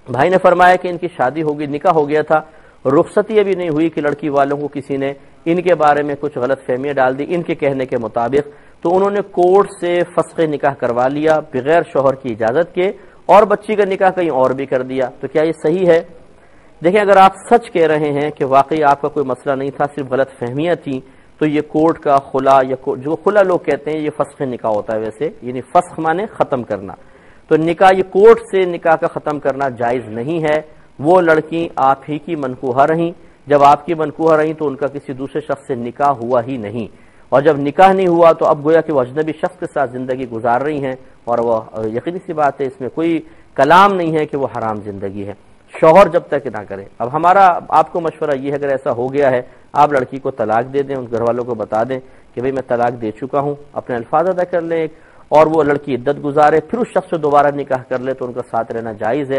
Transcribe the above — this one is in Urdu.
بھائی نے فرمایا کہ ان کی شادی ہوگی، نکاح ہو گیا تھا، رخصتی ابھی نہیں ہوئی کہ لڑکی والوں کو کسی نے ان کے بارے میں کچھ غلط فہمیاں ڈال دی ان کے کہنے کے مطابق، تو انہوں نے کورٹ سے فسخ نکاح کروا لیا بغیر شوہر کی اجازت کے، اور بچی کا نکاح کہیں اور بھی کر دیا۔ تو کیا یہ صحیح ہے؟ دیکھیں، اگر آپ سچ کہہ رہے ہیں کہ واقعی آپ کا کوئی مسئلہ نہیں تھا، صرف غلط فہمیاں تھیں، تو یہ کورٹ کا خلا یا جو خلا لوگ کہتے ہیں، یہ فسخ نکاح ہوتا ہے ویسے، یعنی فسخ مانے ختم کرنا، تو نکاح یہ کورٹ سے نکاح کا ختم کرنا جائز نہیں ہے۔ وہ لڑکی آپ ہی کی منکوحہ رہیں، جب آپ کی منکوحہ رہیں تو ان کا کسی دوسرے شخص سے نکاح ہوا ہی نہیں، اور جب نکاح نہیں ہوا تو اب گویا کہ وہ اجنبی شخص کے ساتھ زندگی گزار رہی ہیں، اور وہ یقینی سی بات ہے اس میں کوئی کلام نہیں ہے کہ وہ حرام زندگی ہے، شوہر جب تک نہ کرے۔ اب ہمارا آپ کو مشورہ یہ ہے، اگر ایسا ہو گیا ہے، آپ لڑکی کو طلاق دے دیں، ان گھر والوں کو بتا دیں کہ بھئی میں طلاق دے چکا ہوں، اپنے الفاظ ادا کر لیں، اور وہ لڑکی عدت گزارے، پھر اس شخص سے دوبارہ نکاح کر لے تو ان کا ساتھ رہنا جائز ہے۔